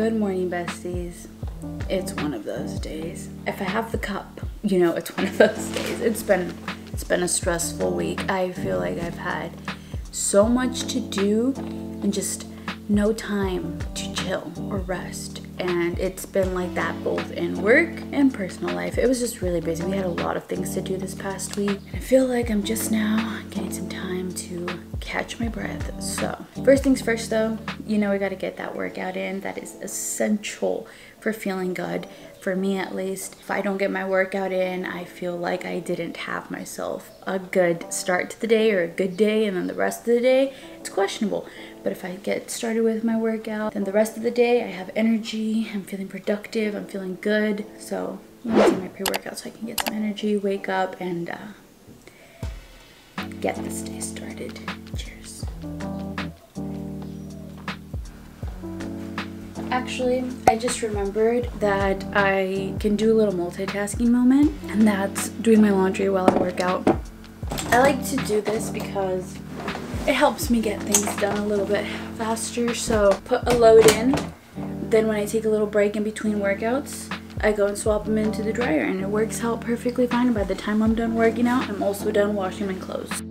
Good morning, besties. It's one of those days. If I have the cup, you know it's one of those days. It's been a stressful week. I feel like I've had so much to do and just no time to chill or rest. And it's been like that both in work and personal life. It was just really busy. We had a lot of things to do this past week. And I feel like I'm just now getting some time to catch my breath. So first things first though, you know we gotta get that workout in. That is essential for feeling good. For me at least, if I don't get my workout in, I feel like I didn't have myself a good start to the day or a good day, and then the rest of the day, it's questionable. But if I get started with my workout, then the rest of the day I have energy, I'm feeling productive, I'm feeling good. So I'm gonna take my pre-workout so I can get some energy, wake up, and get this day started. Cheers. Actually, I just remembered that I can do a little multitasking moment, and that's doing my laundry while I work out. I like to do this because it helps me get things done a little bit faster. So put a load in, then when I take a little break in between workouts, I go and swap them into the dryer, and it works out perfectly fine. And by the time I'm done working out, I'm also done washing my clothes.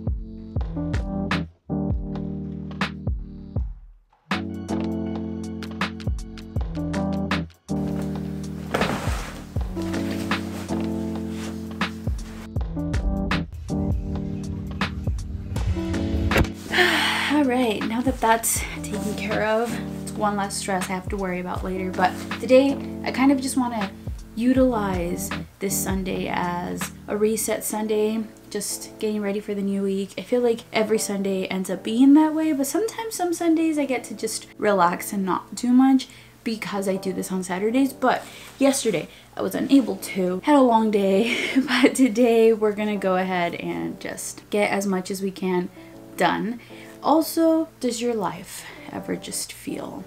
Alright, now that that's taken care of, it's one less stress I have to worry about later. But today, I kind of just want to utilize this Sunday as a reset Sunday, just getting ready for the new week. I feel like every Sunday ends up being that way, but sometimes some Sundays I get to just relax and not do much because I do this on Saturdays. But yesterday I was unable to, had a long day, but today we're gonna go ahead and just get as much as we can done. Also, does your life ever just feel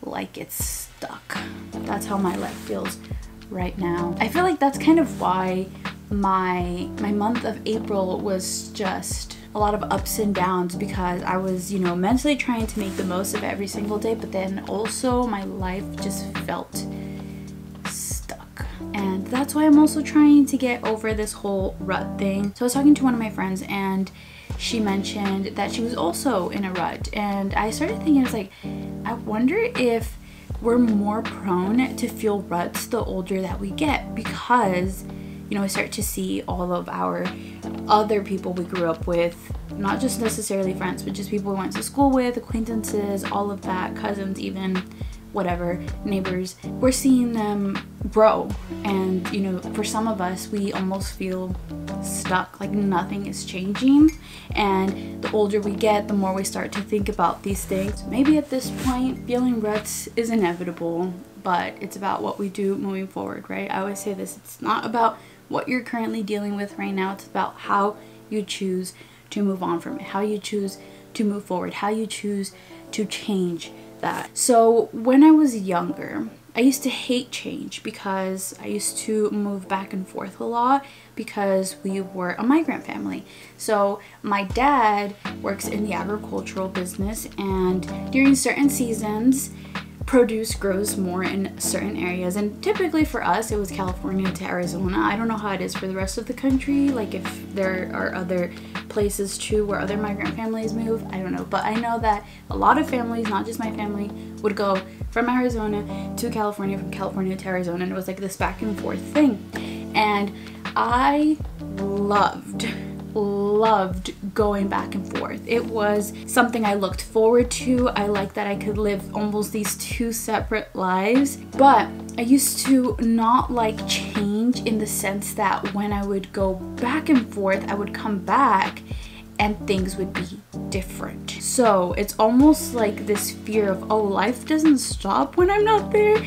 like it's stuck? That's how my life feels right now. I feel like that's kind of why my month of April was just a lot of ups and downs, because I was, you know, mentally trying to make the most of every single day, but then also my life just felt stuck. And that's why I'm also trying to get over this whole rut thing. So I was talking to one of my friends, and she mentioned that she was also in a rut, and I started thinking, I was like, I wonder if we're more prone to feel ruts the older that we get, because, you know, I start to see all of our other people we grew up with, not just necessarily friends, but just people we went to school with, acquaintances, all of that, cousins even, whatever, neighbors. We're seeing them grow, and, you know, for some of us, we almost feel stuck, like nothing is changing. And the older we get, the more we start to think about these things. Maybe at this point, feeling ruts is inevitable, but it's about what we do moving forward, right? I always say this, it's not about what you're currently dealing with right now, it's about how you choose to move on from it, how you choose to move forward, how you choose to change that. So when I was younger, I used to hate change because I used to move back and forth a lot because we were a migrant family. So my dad works in the agricultural business, and during certain seasons, produce grows more in certain areas, and typically for us it was California to Arizona. I don't know how it is for the rest of the country, like if there are other places too where other migrant families move, I don't know, but I know that a lot of families, not just my family, would go from Arizona to California, from California to Arizona, and it was like this back and forth thing. And I loved going back and forth. It was something I looked forward to. I liked that I could live almost these two separate lives. But I used to not like change in the sense that when I would go back and forth, I would come back and things would be different. So it's almost like this fear of, oh, life doesn't stop when I'm not there,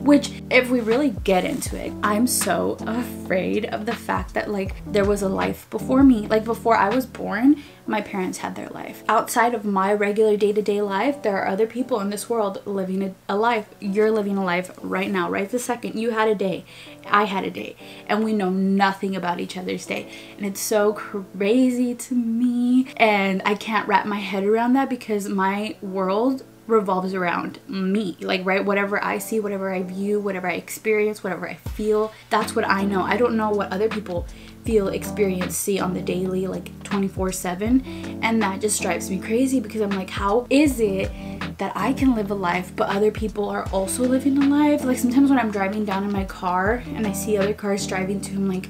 which if we really get into it, I'm so afraid of the fact that like there was a life before me. Like before I was born, my parents had their life. Outside of my regular day-to-day life, there are other people in this world living a life. You're living a life right now, right this second. You had a day, I had a day, and we know nothing about each other's day. And it's so crazy to me, and I can't wrap my head around that because my world revolves around me, like, right? Whatever I see, whatever I view, whatever I experience, whatever I feel, that's what I know. I don't know what other people feel, experience, see on the daily, like 24/7, and that just drives me crazy because I'm like, how is it that I can live a life but other people are also living a life? Like, sometimes when I'm driving down in my car and I see other cars driving too, I'm like,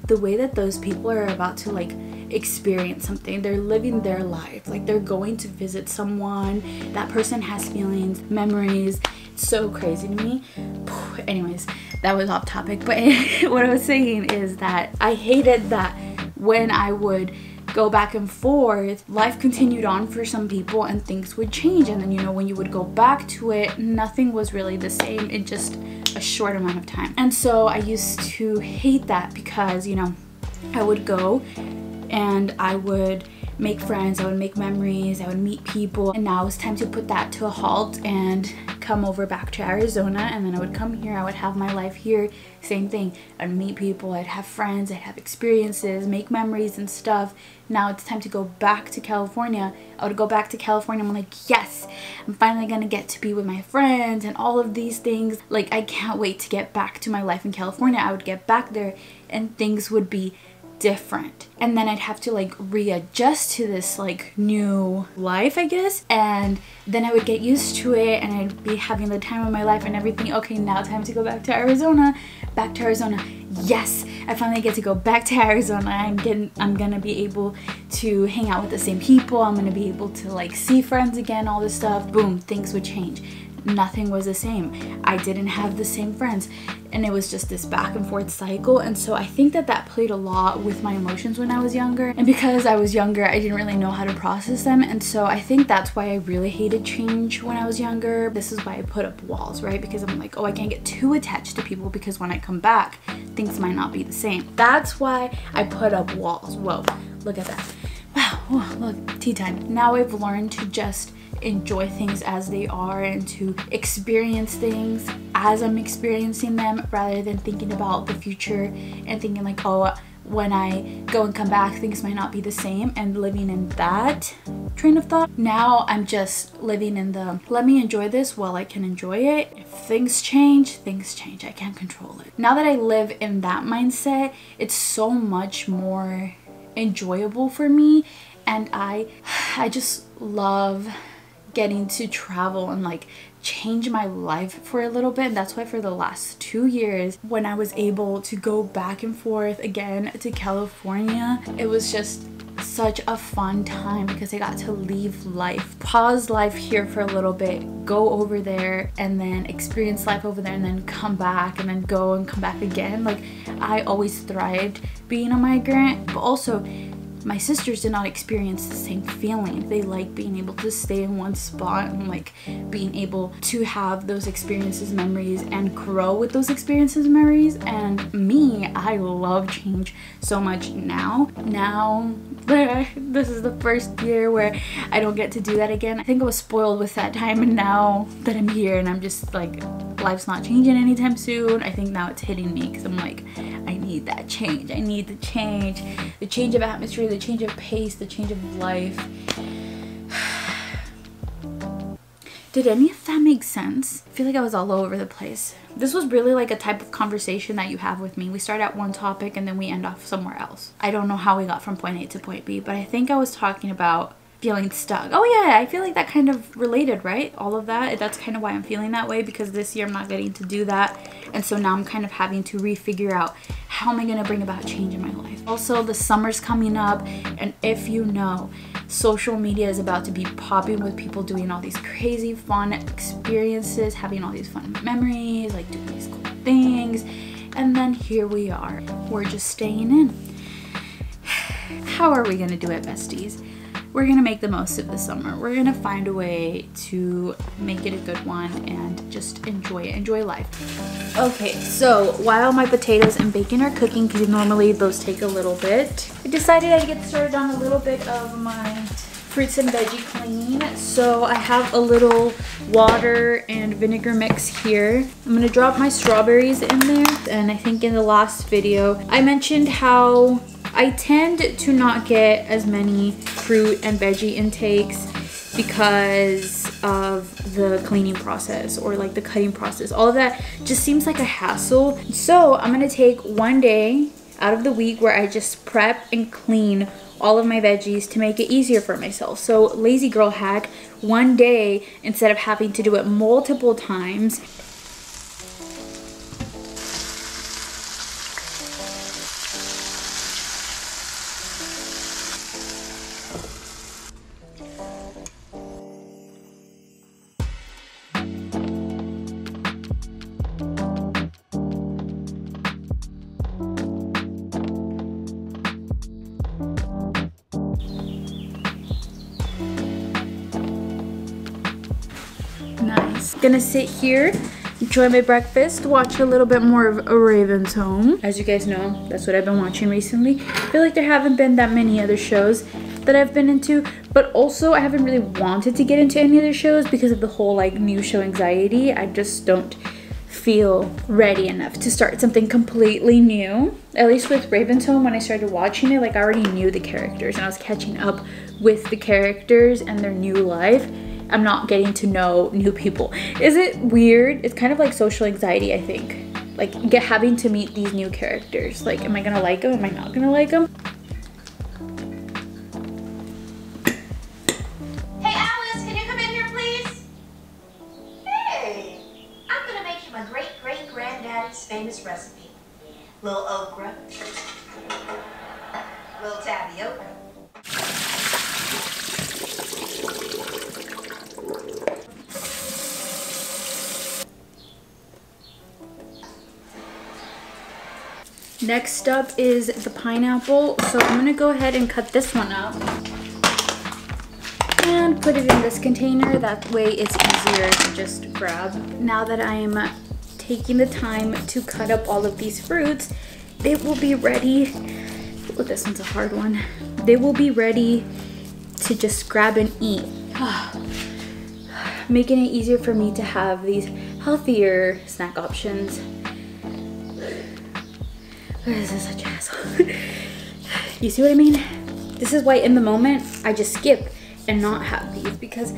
the way that those people are about to like experience something, they're living their life, like they're going to visit someone, that person has feelings, memories. It's so crazy to me. Anyways, that was off topic, but what I was saying is that I hated that when I would go back and forth, life continued on for some people and things would change, and then, you know, when you would go back to it, nothing was really the same in just a short amount of time. And so I used to hate that because, you know, I would go and I would make friends, I would make memories, I would meet people, and now it's time to put that to a halt and come over back to Arizona. And then I would come here, I would have my life here, same thing. I'd meet people, I'd have friends, I'd have experiences, make memories and stuff. Now it's time to go back to California. I would go back to California, I'm like, yes, I'm finally gonna get to be with my friends and all of these things. Like, I can't wait to get back to my life in California. I would get back there and things would be different, and then I'd have to like readjust to this like new life, I guess, and then I would get used to it and I'd be having the time of my life and everything. Okay, now time to go back to Arizona. Yes, I finally get to go back to Arizona. I'm gonna be able to hang out with the same people, I'm gonna be able to like see friends again, all this stuff. Boom, things would change. Nothing was the same. I didn't have the same friends, and it was just this back and forth cycle. And so I think that that played a lot with my emotions when I was younger, and because I was younger, I didn't really know how to process them. And so I think that's why I really hated change when I was younger. This is why I put up walls, right? Because I'm like, oh, I can't get too attached to people because when I come back, things might not be the same. That's why I put up walls. Whoa, look at that. Wow, oh, look, tea time. Now I've learned to just enjoy things as they are and to experience things as I'm experiencing them, rather than thinking about the future and thinking like, oh, when I go and come back, things might not be the same, and living in that train of thought. Now I'm just living in the, let me enjoy this while I can enjoy it. If things change, things change. I can't control it. Now that I live in that mindset, it's so much more enjoyable for me, and I just love getting to travel and like change my life for a little bit. And that's why for the last 2 years, when I was able to go back and forth again to California, it was just such a fun time because I got to leave life, pause life here for a little bit, go over there and then experience life over there, and then come back and then go and come back again. Like, I always thrived being a migrant, but also my sisters did not experience the same feeling. They like being able to stay in one spot and like being able to have those experiences, memories, and grow with those experiences, memories. And me, I love change so much now. This is the first year where I don't get to do that again. I think I was spoiled with that time, and now that I'm here and I'm just like, life's not changing anytime soon, I think now it's hitting me because I'm like, I need that change. I need the change of atmosphere, the change of pace, the change of life. Did any of that make sense? I feel like I was all over the place. This was really like a type of conversation that you have with me. We start at one topic and then we end off somewhere else. I don't know how we got from point A to point B, but I think I was talking about feeling stuck. Oh yeah, I feel like that kind of related, right? All of that. That's kind of why I'm feeling that way, because this year I'm not getting to do that. And so now I'm kind of having to refigure out, how am I going to bring about change in my life? Also, the summer's coming up, and if you know, social media is about to be popping with people doing all these crazy fun experiences, having all these fun memories, like doing these cool things. And then here we are. We're just staying in. How are we going to do it, besties? We're gonna make the most of the summer. We're gonna find a way to make it a good one and just enjoy it, enjoy life. Okay, so while my potatoes and bacon are cooking, because normally those take a little bit, I decided I'd get started on a little bit of my fruits and veggie clean. So I have a little water and vinegar mix here. I'm gonna drop my strawberries in there. And I think in the last video, I mentioned how I tend to not get as many fruit and veggie intakes because of the cleaning process or like the cutting process. All of that just seems like a hassle. So I'm gonna take one day out of the week where I just prep and clean all of my veggies to make it easier for myself. So lazy girl hack, one day instead of having to do it multiple times. Nice. Gonna sit here, enjoy my breakfast, watch a little bit more of A Raven's Home. As you guys know, that's what I've been watching recently. I feel like there haven't been that many other shows that I've been into, but also I haven't really wanted to get into any other shows because of the whole like new show anxiety. I just don't feel ready enough to start something completely new. At least with Raven's Home, when I started watching it, like I already knew the characters and I was catching up with the characters and their new life. I'm not getting to know new people. Is it weird? It's kind of like social anxiety, I think. Like having to meet these new characters. Like, am I gonna like them? Am I not gonna like them? Hey Alice, can you come in here please? Hey, I'm gonna make you my great-great-granddaddy's famous recipe. Little okra, little tapioca. Next up is the pineapple. So I'm gonna go ahead and cut this one up and put it in this container. That way it's easier to just grab. Now that I am taking the time to cut up all of these fruits, they will be ready. Oh, this one's a hard one. They will be ready to just grab and eat. Making it easier for me to have these healthier snack options. This is such a hassle. You see what I mean? This is why in the moment I just skip and not have these, because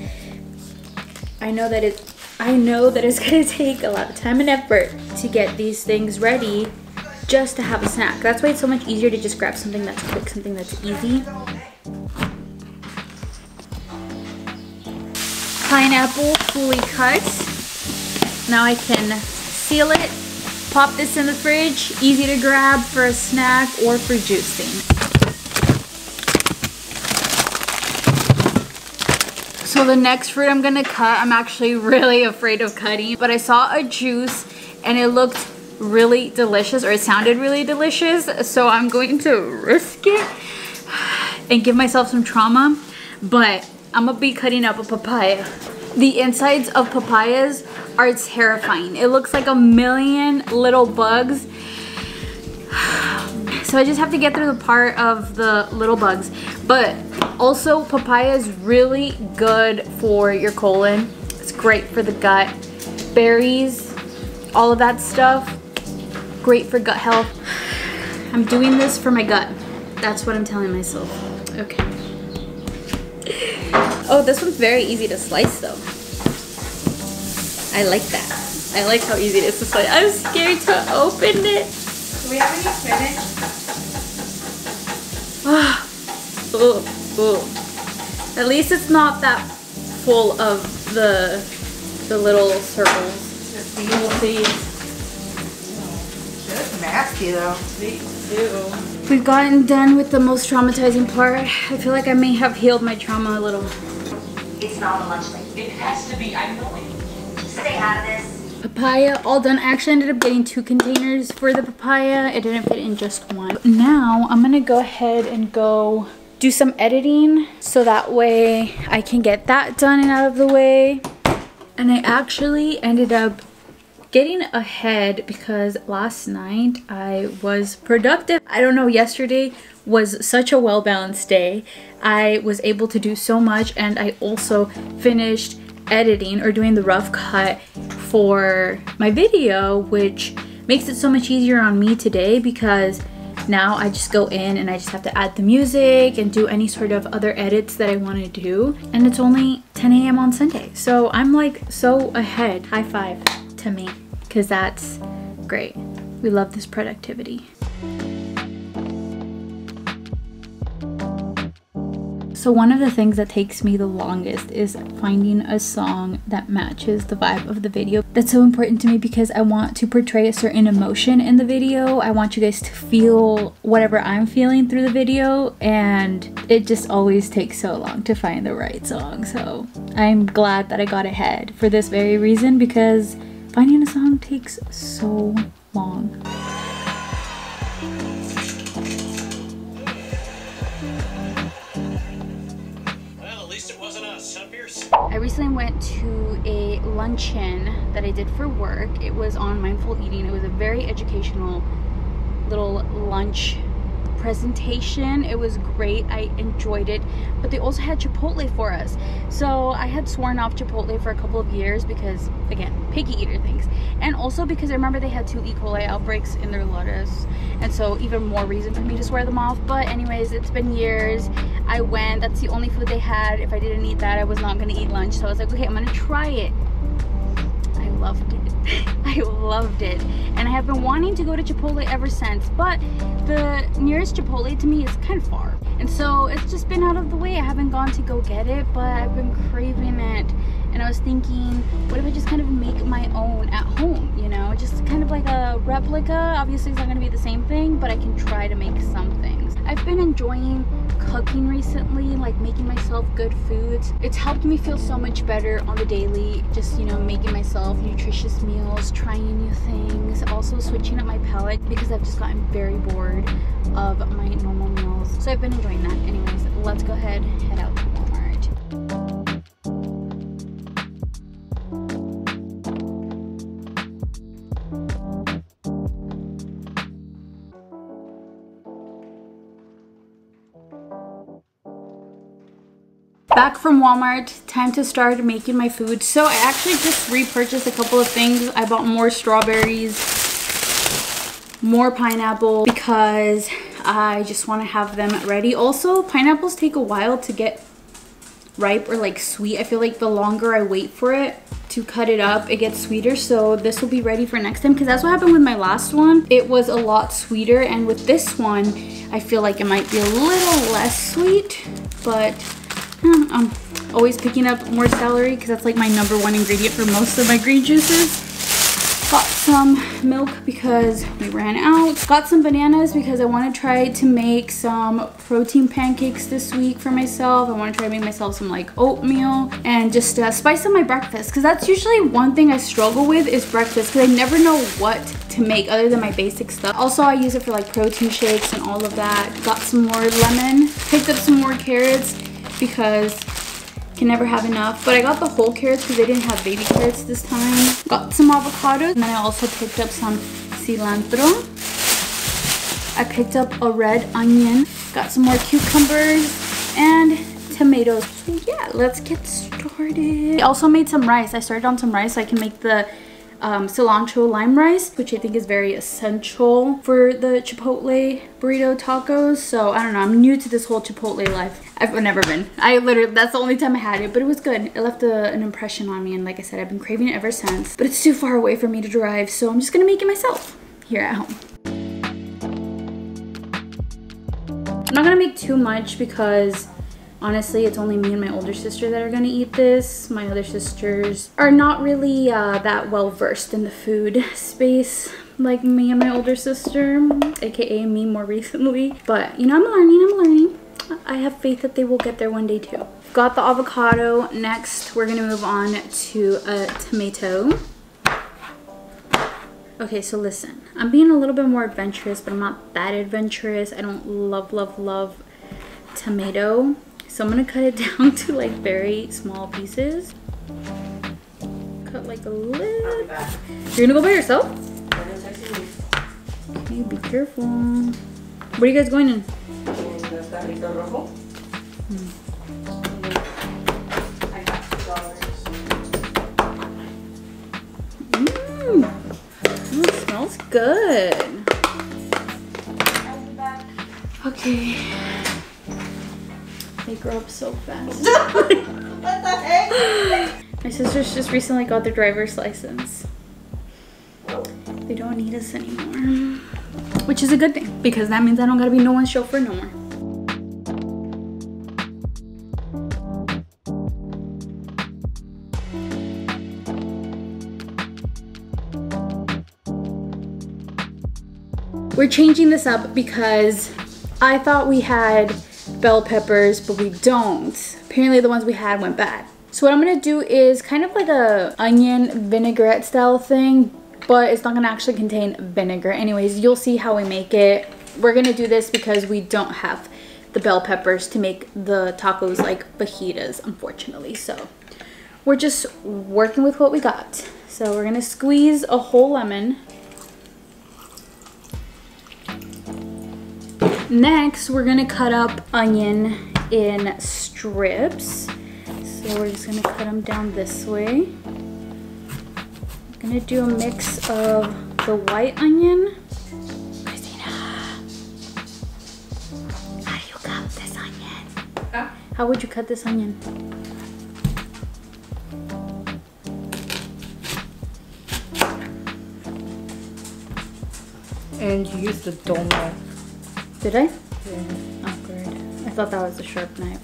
I know that it's gonna take a lot of time and effort to get these things ready just to have a snack. That's why it's so much easier to just grab something that's quick, something that's easy. Pineapple fully cut. Now I can seal it. Pop this in the fridge, easy to grab for a snack or for juicing. So the next fruit I'm gonna cut, I'm actually really afraid of cutting, but I saw a juice and it looked really delicious, or it sounded really delicious, so I'm going to risk it and give myself some trauma, but I'm gonna be cutting up a papaya. The insides of papayas are terrifying. It looks like a million little bugs. So I just have to get through the part of the little bugs. But also papaya is really good for your colon. It's great for the gut. Berries, all of that stuff, great for gut health. I'm doing this for my gut. That's what I'm telling myself. Okay. Oh, this one's very easy to slice though. I like that. I like how easy it is to slice. I'm scared to open it. Do we have any spinach? At least it's not that full of the little circles. Little seeds. That's nasty though. Ew. We've gotten done with the most traumatizing part. I feel like I may have healed my trauma a little. It's not a lunch late. It has to be, I know it. Stay out of this. Papaya all done. I actually ended up getting 2 containers for the papaya. It didn't fit in just one. Now I'm gonna go ahead and go do some editing so that way I can get that done and out of the way. And I actually ended up getting ahead because last night I was productive. I don't know, yesterday was such a well-balanced day. I was able to do so much, and I also finished editing or doing the rough cut for my video, which makes it so much easier on me today because Now I just go in and I just have to add the music and do any sort of other edits that I want to do. And it's only 10 a.m. on Sunday. So I'm like so ahead. High five to me, because that's great. We love this productivity. So one of the things that takes me the longest is finding a song that matches the vibe of the video. That's so important to me because I want to portray a certain emotion in the video. I want you guys to feel whatever I'm feeling through the video, and it just always takes so long to find the right song. So I'm glad that I got ahead for this very reason, because finding a song takes so long. I recently went to a luncheon that I did for work. It was on mindful eating. It was a very educational little lunch presentation. It was great. I enjoyed it, but they also had Chipotle for us. So I had sworn off Chipotle for a couple of years because, again, picky eater things, and also because I remember they had 2 E. coli outbreaks in their lettuce, and so even more reason for me to swear them off. But anyways, it's been years. I went, that's the only food they had. If I didn't eat that, I was not gonna eat lunch. So I was like, okay, I'm gonna try it. I loved it. I loved it, and I have been wanting to go to Chipotle ever since, but the nearest Chipotle to me is kind of far, and so it's just been out of the way. I haven't gone to go get it, but I've been craving it, and I was thinking, what if I just kind of make my own at home, you know, just kind of like a replica. Obviously it's not going to be the same thing, but I can try to make some things. I've been enjoying cooking recently, like making myself good foods. It's helped me feel so much better on the daily, just, you know, making myself nutritious meals, trying new things, also switching up my palate because I've just gotten very bored of my normal meals. So I've been enjoying that. Anyways, let's go ahead, head out to Walmart. Back from Walmart, time to start making my food. So I actually just repurchased a couple of things. I bought more strawberries, more pineapple, because I just want to have them ready. Also, pineapples take a while to get ripe or like sweet. I feel like the longer I wait for it to cut it up, it gets sweeter. So this will be ready for next time, because that's what happened with my last one. It was a lot sweeter, and with this one, I feel like it might be a little less sweet, but I'm always picking up more celery because that's like my #1 ingredient for most of my green juices. Got some milk because we ran out. Got some bananas because I want to try to make some protein pancakes this week for myself. I want to try to make myself some like oatmeal and just spice up my breakfast, because that's usually one thing I struggle with is breakfast, because I never know what to make other than my basic stuff. Also, I use it for like protein shakes and all of that. Got some more lemon. Picked up some more carrots because can never have enough, but I got the whole carrots because they didn't have baby carrots this time. Got some avocados, and then I also picked up some cilantro. I picked up a red onion, got some more cucumbers and tomatoes. So yeah, let's get started. I also made some rice. I started on some rice so I can make the cilantro lime rice, which I think is very essential for the Chipotle burrito tacos. So I don't know, I'm new to this whole Chipotle life. I've never been. I literally, that's the only time I had it, but it was good. It left an impression on me, and like I said, I've been craving it ever since, but it's too far away for me to drive, so I'm just gonna make it myself here at home. I'm not gonna make too much because honestly, it's only me and my older sister that are gonna eat this. My other sisters are not really that well versed in the food space like me and my older sister, aka me more recently. But you know, I'm learning. I have faith that they will get there one day too. Got the avocado. Next, we're gonna move on to a tomato. Okay, so listen, I'm being a little bit more adventurous, but I'm not that adventurous. I don't love tomato. So I'm gonna cut it down to like very small pieces. Cut like a little. You're gonna go by yourself? Okay, be careful. Where are you guys going in? It smells good. Okay. They grow up so fast. What the heck? My sisters just recently got their driver's license. They don't need us anymore. Which is a good thing, because that means I don't gotta be no one's chauffeur no more. We're changing this up because I thought we had bell peppers, but we don't. Apparently the ones we had went bad. So what I'm gonna do is kind of like a onion vinaigrette style thing, but it's not gonna actually contain vinegar. Anyways, you'll see how we make it. We're gonna do this because we don't have the bell peppers to make the tacos like fajitas, unfortunately. So we're just working with what we got. So we're gonna squeeze a whole lemon. Next, we're gonna cut up onion in strips. So we're just gonna cut them down this way. I'm gonna do a mix of the white onion. Christina, how do you cut this onion? Huh? How would you cut this onion? And you use the dull knife. Did I? Yeah. Oh, good. I thought that was a sharp knife.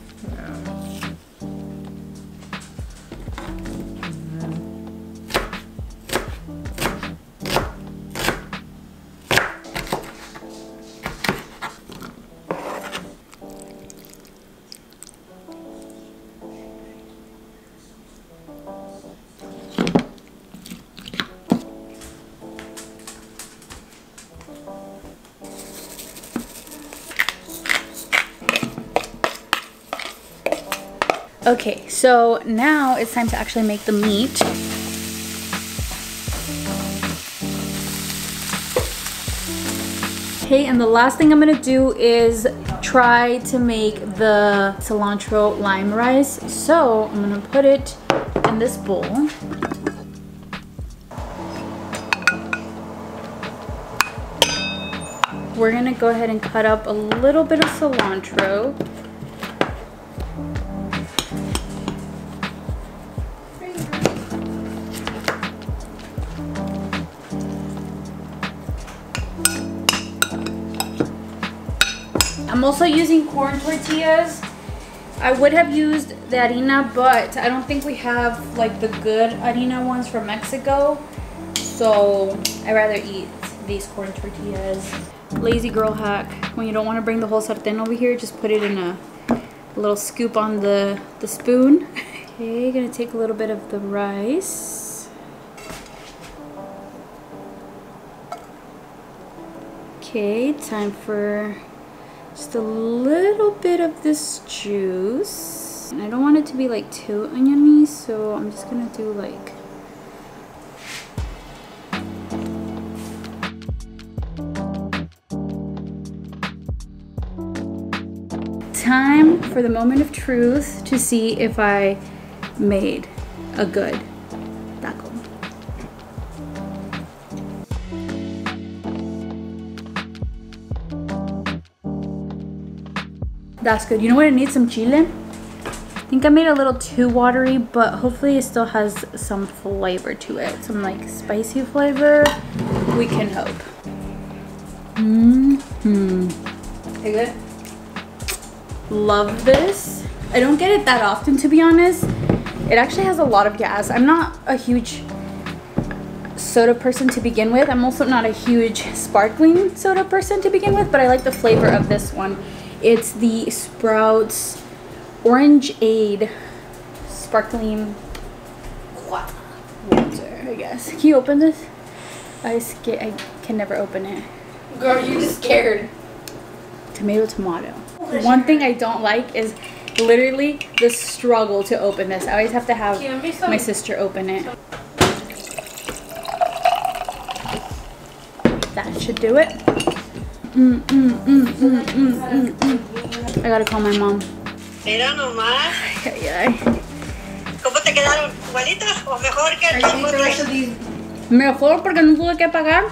Okay, so now it's time to actually make the meat. Okay, and the last thing I'm gonna do is try to make the cilantro lime rice. So I'm gonna put it in this bowl. We're gonna go ahead and cut up a little bit of cilantro. I'm also using corn tortillas. I would have used the harina, but I don't think we have like the good harina ones from Mexico. So I'd rather eat these corn tortillas. Lazy girl hack. When you don't want to bring the whole sartén over here, just put it in a little scoop on the spoon. Okay, gonna take a little bit of the rice. Okay, time for just a little bit of this juice. And I don't want it to be like too oniony, so I'm just gonna do like time for the moment of truth to see if I made a good taco. That's good. You know what? It needs some chile. I think I made it a little too watery, but hopefully it still has some flavor to it. Some like spicy flavor. We can hope. Okay, good. Love this. I don't get it that often, to be honest. It actually has a lot of gas. I'm not a huge soda person to begin with. I'm also not a huge sparkling soda person to begin with, but I like the flavor of this one. It's the Sprouts Orangeade Sparkling Water, I guess. Can you open this? I can never open it. Girl, you just scared. Tomato. One thing I don't like is literally the struggle to open this. I always have to have my sister open it. That should do it. I gotta call my mom. Mira nomás. ¿Cómo te quedaron? ¿Igualitas o mejor que el Mejor porque no tuve que pagar.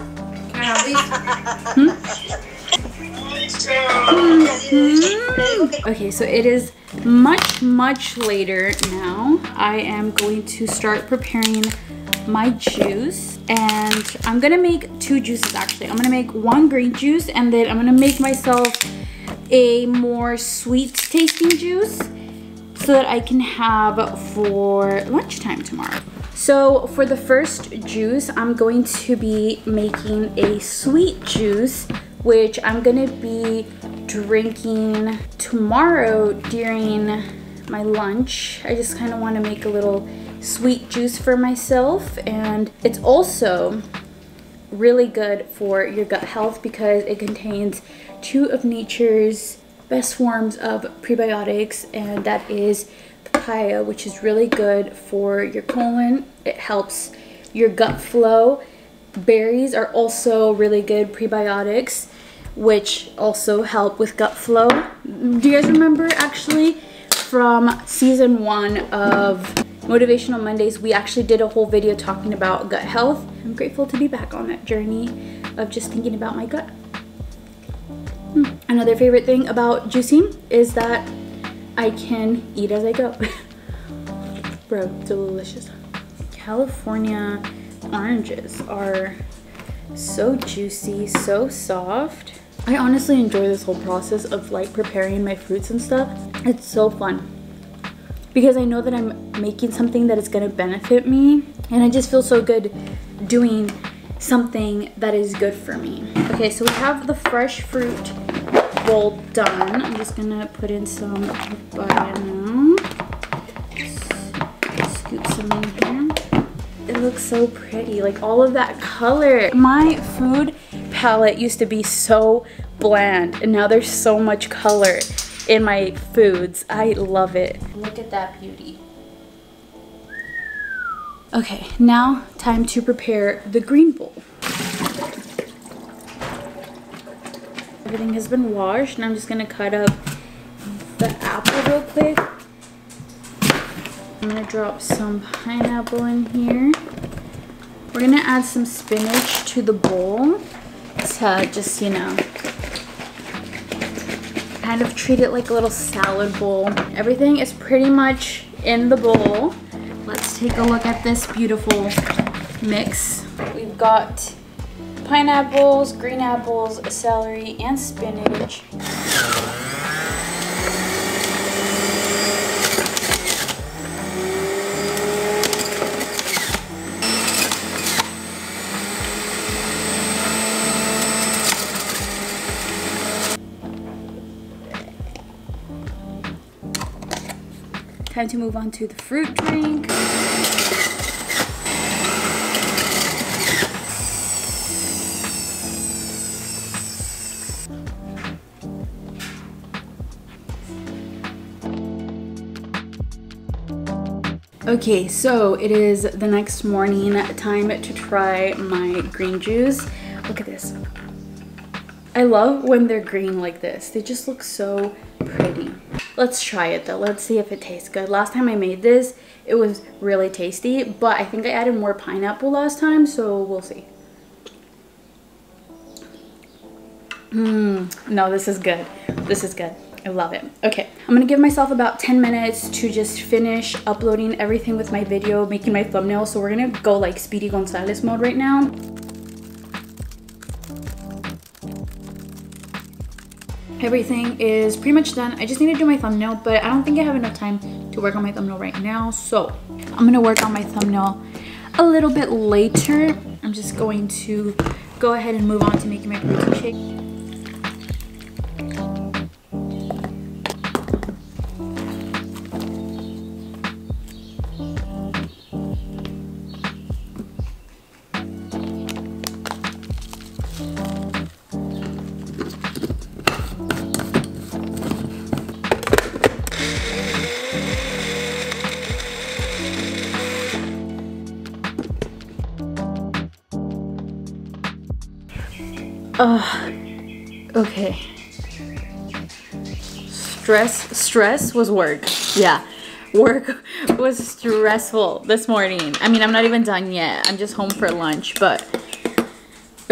Okay, so it is much later now. I am going to start preparing my juice, and I'm gonna make 2 juices actually. I'm gonna make 1 green juice, and then I'm gonna make myself a more sweet tasting juice so that I can have for lunchtime tomorrow. So for the first juice, I'm going to be making a sweet juice, which I'm gonna be drinking tomorrow during my lunch. I just kind of want to make a little sweet juice for myself, and it's also really good for your gut health because it contains 2 of nature's best forms of prebiotics, and that is papaya, which is really good for your colon. It helps your gut flow. Berries are also really good prebiotics, which also help with gut flow. Do you guys remember actually from season 1 of Motivational Mondays, we actually did a whole video talking about gut health? I'm grateful to be back on that journey of just thinking about my gut. Another favorite thing about juicing is that I can eat as I go. Bro, delicious. California oranges are so juicy, so soft. I honestly enjoy this whole process of like preparing my fruits and stuff. It's so fun because I know that I'm making something that is gonna benefit me, and I just feel so good doing something that is good for me. Okay, so we have the fresh fruit bowl done. I'm just gonna put in some papaya now. Scoop some in here. It looks so pretty, like all of that color. My food palette used to be so bland, and now there's so much color in my foods. I love it. Look at that beauty. Okay, now time to prepare the green bowl. Everything has been washed, and I'm just gonna cut up the apple real quick. I'm gonna drop some pineapple in here. We're gonna add some spinach to the bowl to just, you know, kind of treat it like a little salad bowl. Everything is pretty much in the bowl. Let's take a look at this beautiful mix. We've got pineapples, green apples, celery, and spinach. Time to move on to the fruit drink. Okay, so it is the next morning, time to try my green juice. Look at this. I love when they're green like this. They just look so pretty. Let's try it though. Let's see if it tastes good. Last time I made this, it was really tasty, but I think I added more pineapple last time, so we'll see. No, this is good. This is good. I love it. Okay, I'm gonna give myself about 10 minutes to just finish uploading everything with my video, making my thumbnail. So we're gonna go like Speedy Gonzalez mode right now. Everything is pretty much done. I just need to do my thumbnail, but I don't think I have enough time to work on my thumbnail right now. So I'm gonna work on my thumbnail a little bit later. I'm just going to go ahead and move on to making my protein shake. Okay. Stress was work. Yeah. Work was stressful this morning. I mean, I'm not even done yet. I'm just home for lunch, but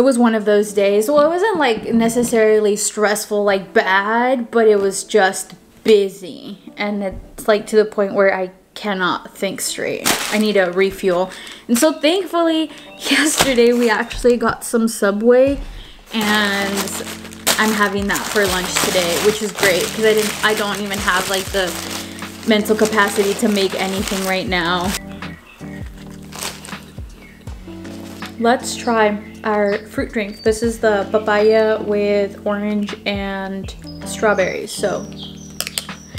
It was one of those days. Well, it wasn't like necessarily stressful, like bad, but it was just busy. And it's like to the point where I cannot think straight. I need a refuel. And so thankfully, yesterday we actually got some Subway, and I'm having that for lunch today, which is great because I don't even have like the mental capacity to make anything right now. Let's try our fruit drink. This is the papaya with orange and strawberries. So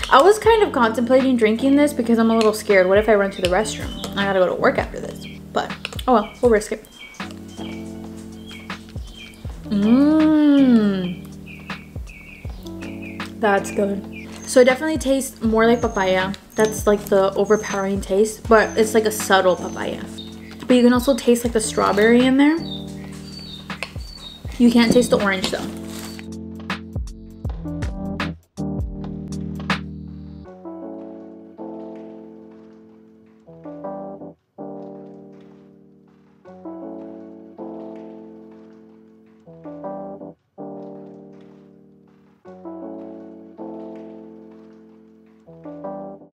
I was kind of contemplating drinking this because I'm a little scared. What if I run to the restroom? I gotta go to work after this. But oh well, we'll risk it. That's good. So it definitely tastes more like papaya. That's like the overpowering taste, but it's like a subtle papaya. But you can also taste like the strawberry in there. You can't taste the orange though.